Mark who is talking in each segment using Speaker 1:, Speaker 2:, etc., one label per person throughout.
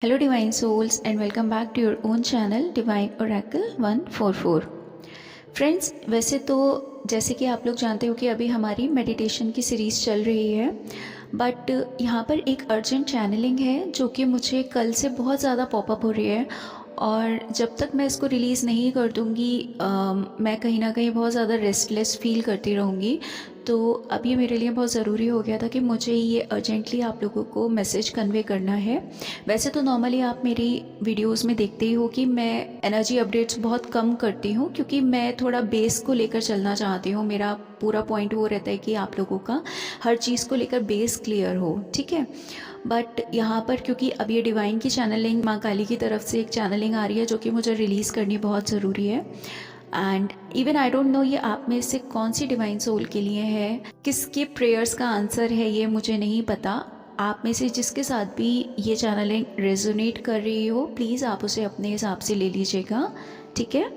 Speaker 1: Hello divine souls and welcome back to your own channel Divine Oracle 144। Friends, वैसे तो जैसे कि आप लोग जानते हो कि अभी हमारी मेडिटेशन की सीरीज़ चल रही है, बट यहाँ पर एक अर्जेंट चैनलिंग है जो कि मुझे कल से बहुत ज़्यादा पॉपअप हो रही है और जब तक मैं इसको रिलीज़ नहीं कर दूँगी मैं कहीं ना कहीं बहुत ज़्यादा रेस्टलेस फील करती रहूँगी। तो अब ये मेरे लिए बहुत ज़रूरी हो गया था कि मुझे ये अर्जेंटली आप लोगों को मैसेज कन्वे करना है। वैसे तो नॉर्मली आप मेरी वीडियोस में देखते ही हो कि मैं एनर्जी अपडेट्स बहुत कम करती हूँ क्योंकि मैं थोड़ा बेस को लेकर चलना चाहती हूँ। मेरा पूरा पॉइंट वो रहता है कि आप लोगों का हर चीज़ को लेकर बेस क्लियर हो, ठीक है। बट यहाँ पर क्योंकि अब ये डिवाइन की चैनलिंग माँ काली की तरफ से एक चैनलिंग आ रही है जो कि मुझे रिलीज़ करनी बहुत ज़रूरी है। And even I don't know ये आप में से कौन सी डिवाइन सोल के लिए है, किसके प्रेयर्स का आंसर है, ये मुझे नहीं पता। आप में से जिसके साथ भी ये चैनलिंग रेजोनेट कर रही हो प्लीज़ आप उसे अपने हिसाब से ले लीजिएगा, ठीक है।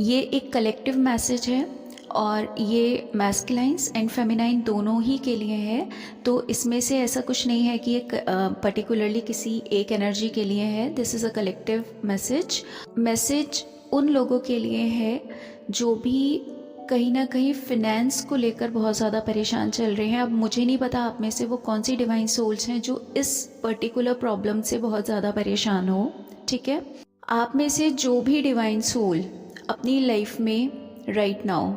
Speaker 1: ये एक कलेक्टिव मैसेज है और ये मैस्कुलाइन्स एंड फेमिनाइन दोनों ही के लिए है। तो इसमें से ऐसा कुछ नहीं है कि एक पर्टिकुलरली किसी एक एनर्जी के लिए है। This is a collective message उन लोगों के लिए है जो भी कहीं ना कहीं फिनेंस को लेकर बहुत ज़्यादा परेशान चल रहे हैं। अब मुझे नहीं पता आप में से वो कौन सी डिवाइन सोल्स हैं जो इस पर्टिकुलर प्रॉब्लम से बहुत ज़्यादा परेशान हो, ठीक है। आप में से जो भी डिवाइन सोल अपनी लाइफ में राइट नाउ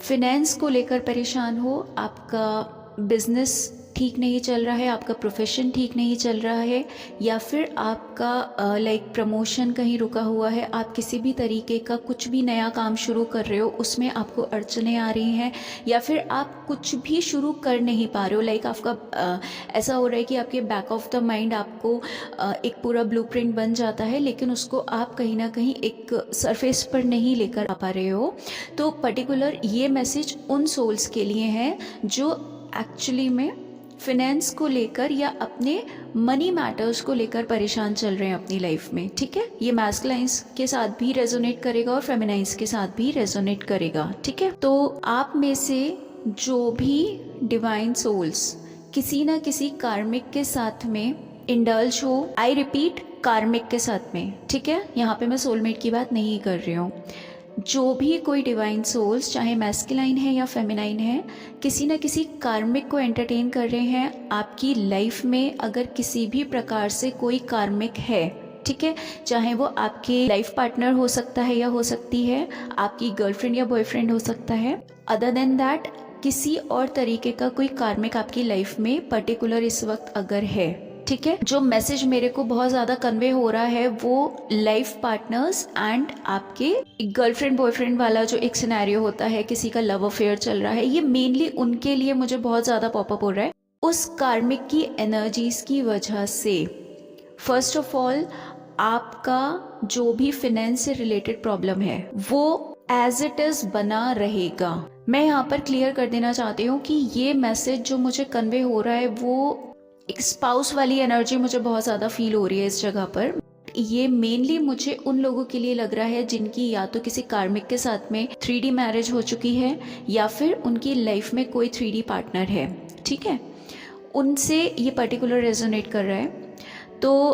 Speaker 1: फिनेंस को लेकर परेशान हो, आपका बिजनेस ठीक नहीं चल रहा है, आपका प्रोफेशन ठीक नहीं चल रहा है, या फिर आपका लाइक प्रमोशन कहीं रुका हुआ है, आप किसी भी तरीके का कुछ भी नया काम शुरू कर रहे हो उसमें आपको अड़चने आ रही हैं, या फिर आप कुछ भी शुरू कर नहीं पा रहे हो। लाइक आपका ऐसा हो रहा है कि आपके बैक ऑफ द माइंड आपको एक पूरा ब्लूप्रिंट बन जाता है लेकिन उसको आप कहीं ना कहीं एक सरफेस पर नहीं लेकर आ पा रहे हो। तो पर्टिकुलर ये मैसेज उन सोल्स के लिए है जो एक्चुअली में फिनेंस को लेकर या अपने मनी मैटर्स को लेकर परेशान चल रहे हैं अपनी लाइफ में, ठीक है। ये मैस्कुलाइन्स के साथ भी रेजोनेट करेगा और फेमिनाइन्स के साथ भी रेजोनेट करेगा, ठीक है। तो आप में से जो भी डिवाइन सोल्स किसी ना किसी कार्मिक के साथ में इंडल्ज हो, आई रिपीट कार्मिक के साथ में, ठीक है। यहाँ पे मैं सोलमेट की बात नहीं कर रही हूँ। जो भी कोई डिवाइन सोल्स चाहे मैस्कुलाइन है या फेमिनाइन है, किसी न किसी कार्मिक को एंटरटेन कर रहे हैं आपकी लाइफ में। अगर किसी भी प्रकार से कोई कार्मिक है, ठीक है, चाहे वो आपके लाइफ पार्टनर हो सकता है या हो सकती है आपकी गर्लफ्रेंड या बॉयफ्रेंड हो सकता है, अदर देन दैट किसी और तरीके का कोई कार्मिक आपकी लाइफ में पर्टिकुलर इस वक्त अगर है, ठीक है। जो मैसेज मेरे को बहुत ज़्यादा कन्वे हो रहा है वो लाइफ पार्टनर्स एंड आपके गर्लफ्रेंड बॉयफ्रेंड वाला जो एक सिनेरियो होता है, किसी का लव अफेयर चल रहा है, ये मेनली उनके लिए मुझे बहुत ज़्यादा पॉपअप हो रहा है। उस कार्मिक की एनर्जीज की वजह से फर्स्ट ऑफ ऑल आपका जो भी फिनेंस से रिलेटेड प्रॉब्लम है वो एज इट इज़ बना रहेगा। मैं यहाँ पर क्लियर कर देना चाहती हूँ कि ये मैसेज जो मुझे कन्वे हो रहा है वो एक स्पाउस वाली एनर्जी मुझे बहुत ज़्यादा फील हो रही है इस जगह पर। ये मेनली मुझे उन लोगों के लिए लग रहा है जिनकी या तो किसी कार्मिक के साथ में 3D मैरिज हो चुकी है या फिर उनकी लाइफ में कोई 3D पार्टनर है, ठीक है। उनसे ये पर्टिकुलर रेजोनेट कर रहा है। तो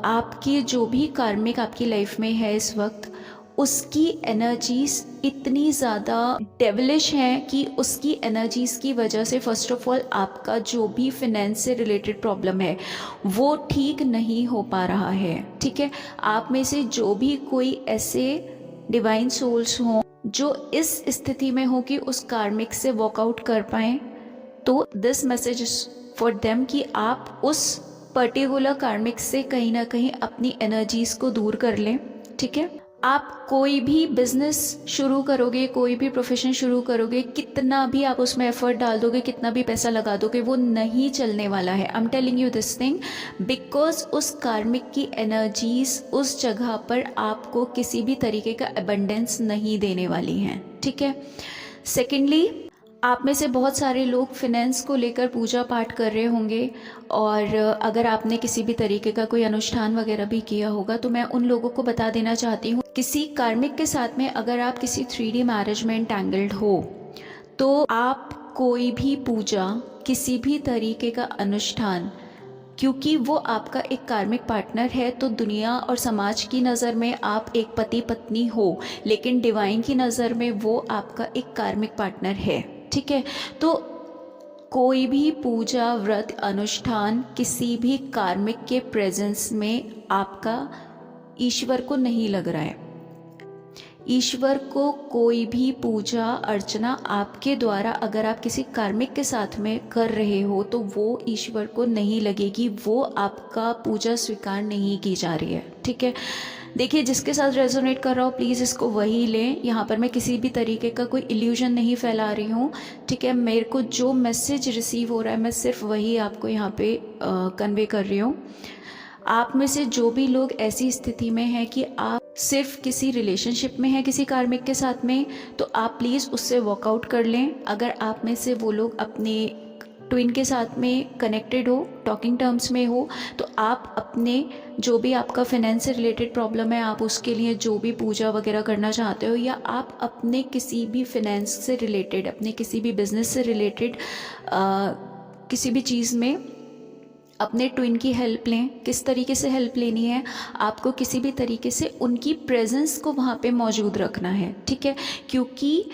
Speaker 1: आपकी जो भी कार्मिक आपकी लाइफ में है इस वक्त, उसकी एनर्जीज इतनी ज़्यादा डेविलिश हैं कि उसकी एनर्जीज की वजह से फर्स्ट ऑफ ऑल आपका जो भी फिनेंस से रिलेटेड प्रॉब्लम है वो ठीक नहीं हो पा रहा है, ठीक है। आप में से जो भी कोई ऐसे डिवाइन सोल्स हों जो इस स्थिति में हो कि उस कार्मिक से वॉकआउट कर पाएँ, तो this message is for them कि आप उस पर्टिकुलर कार्मिक से कहीं ना कहीं अपनी एनर्जीज को दूर कर लें, ठीक है। आप कोई भी बिजनेस शुरू करोगे, कोई भी प्रोफेशन शुरू करोगे, कितना भी आप उसमें एफर्ट डाल दोगे, कितना भी पैसा लगा दोगे, वो नहीं चलने वाला है। I am telling you this thing because उस कार्मिक की एनर्जीज उस जगह पर आपको किसी भी तरीके का अबंडेंस नहीं देने वाली हैं, ठीक है। सेकेंडली, आप में से बहुत सारे लोग फिनेंस को लेकर पूजा पाठ कर रहे होंगे और अगर आपने किसी भी तरीके का कोई अनुष्ठान वगैरह भी किया होगा तो मैं उन लोगों को बता देना चाहती हूँ, किसी कार्मिक के साथ में अगर आप किसी 3D मैरिज में एंटैंगल्ड हो तो आप कोई भी पूजा, किसी भी तरीके का अनुष्ठान क्योंकि वो आपका एक कार्मिक पार्टनर है। तो दुनिया और समाज की नज़र में आप एक पति पत्नी हो, लेकिन डिवाइन की नज़र में वो आपका एक कार्मिक पार्टनर है, ठीक है। तो कोई भी पूजा व्रत अनुष्ठान किसी भी कार्मिक के प्रेजेंस में आपका ईश्वर को नहीं लग रहा है। ईश्वर को कोई भी पूजा अर्चना आपके द्वारा अगर आप किसी कार्मिक के साथ में कर रहे हो तो वो ईश्वर को नहीं लगेगी, वो आपका पूजा स्वीकार नहीं की जा रही है, ठीक है। देखिए, जिसके साथ रेजोनेट कर रहा हो प्लीज़ इसको वही लें। यहाँ पर मैं किसी भी तरीके का कोई इल्यूजन नहीं फैला रही हूँ, ठीक है। मेरे को जो मैसेज रिसीव हो रहा है मैं सिर्फ वही आपको यहाँ पे कन्वे कर रही हूँ। आप में से जो भी लोग ऐसी स्थिति में हैं कि आप सिर्फ किसी रिलेशनशिप में हैं किसी कार्मिक के साथ में, तो आप प्लीज़ उससे वॉकआउट कर लें। अगर आप में से वो लोग अपने ट्विन के साथ में कनेक्टेड हो, टॉकिंग टर्म्स में हो, तो आप अपने जो भी आपका फाइनेंस से रिलेटेड प्रॉब्लम है, आप उसके लिए जो भी पूजा वगैरह करना चाहते हो, या आप अपने किसी भी फाइनेंस से रिलेटेड, अपने किसी भी बिजनेस से रिलेटेड किसी भी चीज़ में अपने ट्विन की हेल्प लें। किस तरीके से हेल्प लेनी है, आपको किसी भी तरीके से उनकी प्रेजेंस को वहाँ पे मौजूद रखना है, ठीक है। क्योंकि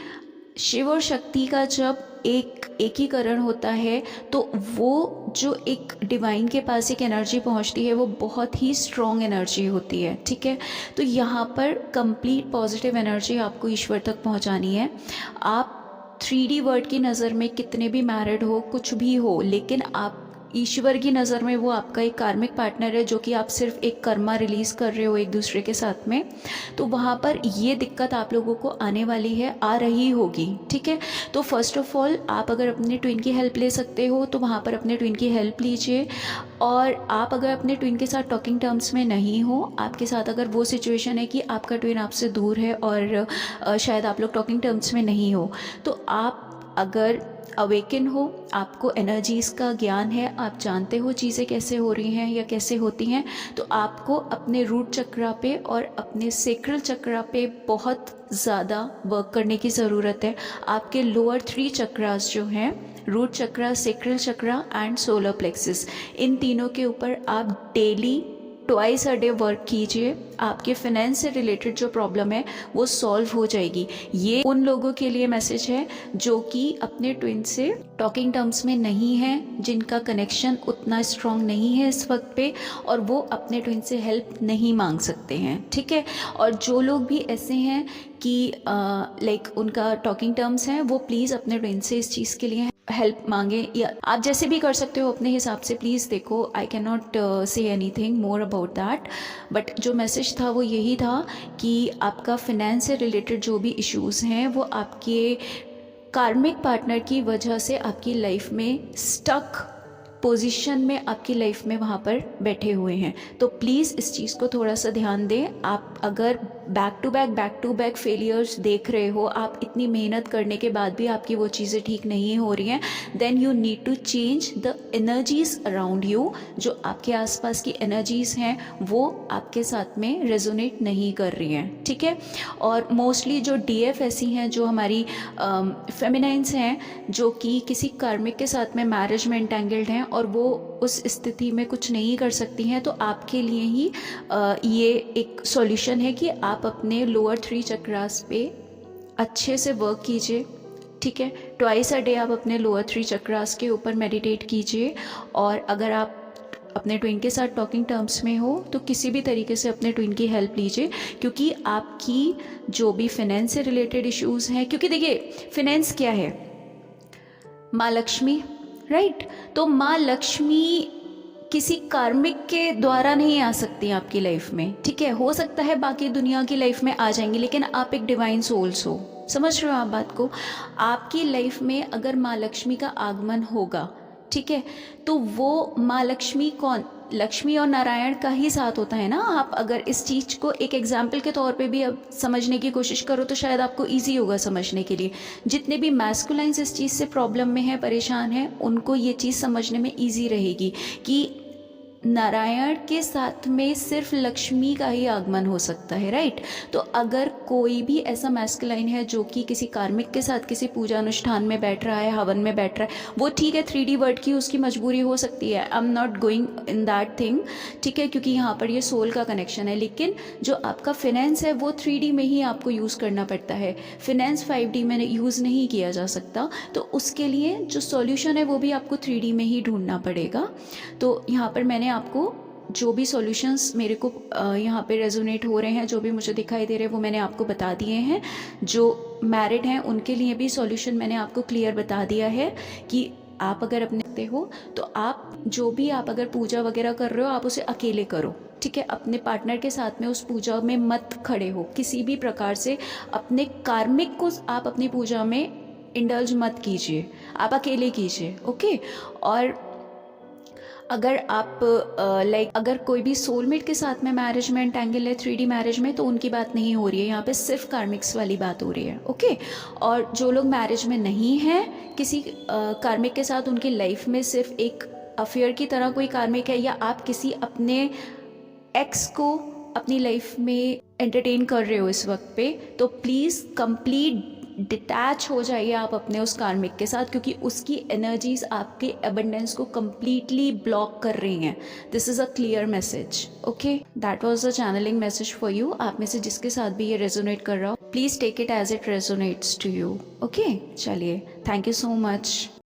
Speaker 1: शिव और शक्ति का जब एकीकरण होता है तो वो जो एक डिवाइन के पास एक एनर्जी पहुंचती है वो बहुत ही स्ट्रॉन्ग एनर्जी होती है, ठीक है। तो यहाँ पर कंप्लीट पॉजिटिव एनर्जी आपको ईश्वर तक पहुंचानी है। आप 3D वर्ड की नज़र में कितने भी मैरिड हो, कुछ भी हो, लेकिन आप ईश्वर की नज़र में वो आपका एक कार्मिक पार्टनर है, जो कि आप सिर्फ एक कर्मा रिलीज़ कर रहे हो एक दूसरे के साथ में। तो वहाँ पर ये दिक्कत आप लोगों को आने वाली है, आ रही होगी, ठीक है। तो फर्स्ट ऑफ ऑल आप अगर अपने ट्विन की हेल्प ले सकते हो तो वहाँ पर अपने ट्विन की हेल्प लीजिए। और आप अगर अपने ट्विन के साथ टॉकिंग टर्म्स में नहीं हो, आपके साथ अगर वो सिचुएशन है कि आपका ट्विन आपसे दूर है और शायद आप लोग टॉकिंग टर्म्स में नहीं हो, तो आप अगर अवेकन हो, आपको एनर्जीज़ का ज्ञान है, आप जानते हो चीज़ें कैसे हो रही हैं या कैसे होती हैं, तो आपको अपने रूट चक्रा पे और अपने सेक्रल चक्रा पे बहुत ज़्यादा वर्क करने की ज़रूरत है। आपके लोअर 3 चक्रास जो हैं, root chakra, sacral chakra and solar plexus, इन तीनों के ऊपर आप daily twice a day work कीजिए। आपके फाइनेंस से रिलेटेड जो प्रॉब्लम है वो सॉल्व हो जाएगी। ये उन लोगों के लिए मैसेज है जो कि अपने ट्विन से टॉकिंग टर्म्स में नहीं हैं, जिनका कनेक्शन उतना स्ट्रॉन्ग नहीं है इस वक्त पे, और वो अपने ट्विन से हेल्प नहीं मांग सकते हैं, ठीक है। और जो लोग भी ऐसे हैं कि लाइक उनका टॉकिंग टर्म्स हैं, वो प्लीज़ अपने ट्विन से इस चीज़ के लिए हेल्प मांगे, या आप जैसे भी कर सकते हो अपने हिसाब से। प्लीज़ देखो, I can not say anything more about that, but जो मैसेज था वो यही था कि आपका फाइनेंस से रिलेटेड जो भी इश्यूज़ हैं वो आपके कार्मिक पार्टनर की वजह से आपकी लाइफ में स्टक पोजीशन में, आपकी लाइफ में वहाँ पर बैठे हुए हैं। तो प्लीज़ इस चीज़ को थोड़ा सा ध्यान दें। आप अगर बैक टू बैक फेलियर्स देख रहे हो, आप इतनी मेहनत करने के बाद भी आपकी वो चीज़ें ठीक नहीं हो रही हैं, then you need to change the energies around you. जो आपके आसपास की एनर्जीज़ हैं वो आपके साथ में रेजोनेट नहीं कर रही हैं, ठीक है। और मोस्टली जो DF ऐसी हैं, जो हमारी फेमिनाइंस हैं, जो कि किसी कार्मिक के साथ में मैरिज में एंटेंगल्ड हैं और वो उस स्थिति में कुछ नहीं कर सकती हैं, तो आपके लिए ही ये एक सॉल्यूशन है कि आप अपने लोअर 3 चक्रास पे अच्छे से वर्क कीजिए, ठीक है। ट्वाइस अ डे आप अपने लोअर 3 चक्रास के ऊपर मेडिटेट कीजिए। और अगर आप अपने ट्विन के साथ टॉकिंग टर्म्स में हो तो किसी भी तरीके से अपने ट्विन की हेल्प लीजिए, क्योंकि आपकी जो भी फाइनेंस से रिलेटेड इश्यूज़ हैं, क्योंकि देखिए फाइनेंस क्या है, माँ लक्ष्मी, राइट। तो माँ लक्ष्मी किसी कार्मिक के द्वारा नहीं आ सकती आपकी लाइफ में, ठीक है। हो सकता है बाकी दुनिया की लाइफ में आ जाएंगी, लेकिन आप एक डिवाइन सोल्स हो, समझ रहे हो आप बात को। आपकी लाइफ में अगर माँ लक्ष्मी का आगमन होगा, ठीक है, तो वो माँ लक्ष्मी कौन, लक्ष्मी और नारायण का ही साथ होता है ना। आप अगर इस चीज़ को एक एग्जाम्पल के तौर पे भी अब समझने की कोशिश करो तो शायद आपको इजी होगा समझने के लिए। जितने भी मैस्कुलाइंस इस चीज़ से प्रॉब्लम में हैं, परेशान हैं, उनको ये चीज़ समझने में इजी रहेगी कि नारायण के साथ में सिर्फ लक्ष्मी का ही आगमन हो सकता है, राइट। तो अगर कोई भी ऐसा मैस्कुलाइन है जो कि किसी कार्मिक के साथ किसी पूजा अनुष्ठान में बैठ रहा है, हवन में बैठ रहा है, वो ठीक है, 3D वर्ड की उसकी मजबूरी हो सकती है, I am not going in that thing, ठीक है, क्योंकि यहाँ पर ये सोल का कनेक्शन है। लेकिन जो आपका फिनेंस है वो 3D में ही आपको यूज़ करना पड़ता है, फिनेंस 5D में यूज़ नहीं किया जा सकता। तो उसके लिए जो सॉल्यूशन है वो भी आपको 3D में ही ढूंढना पड़ेगा। तो यहाँ पर मैंने आपको जो भी सॉल्यूशंस मेरे को यहाँ पे रेजोनेट हो रहे हैं, जो भी मुझे दिखाई दे रहे हैं, वो मैंने आपको बता दिए हैं। जो मैरिड हैं उनके लिए भी सॉल्यूशन मैंने आपको क्लियर बता दिया है कि आप अगर अपने हो तो आप जो भी आप अगर पूजा वगैरह कर रहे हो आप उसे अकेले करो, ठीक है। अपने पार्टनर के साथ में उस पूजा में मत खड़े हो, किसी भी प्रकार से अपने कार्मिक को आप अपनी पूजा में इंडल्ज मत कीजिए, आप अकेले कीजिए, ओके। और अगर आप अगर कोई भी सोलमेट के साथ में मैरिज में एंटेंगल है 3D मैरिज में, तो उनकी बात नहीं हो रही है, यहाँ पे सिर्फ कार्मिक्स वाली बात हो रही है, ओके। और जो लोग मैरिज में नहीं हैं किसी कार्मिक के साथ, उनकी लाइफ में सिर्फ एक अफेयर की तरह कोई कार्मिक है, या आप किसी अपने एक्स को अपनी लाइफ में एंटरटेन कर रहे हो इस वक्त पे, तो प्लीज़ कंप्लीट डिटैच हो जाइए आप अपने उस कार्मिक के साथ, क्योंकि उसकी एनर्जीज आपके एबंडेंस को कम्प्लीटली ब्लॉक कर रही हैं। This is a clear message, okay. That was a channelling message for you. आप में से जिसके साथ भी ये रेजोनेट कर रहा हो, please take it as it resonates to you, okay. चलिए, थैंक यू सो मच।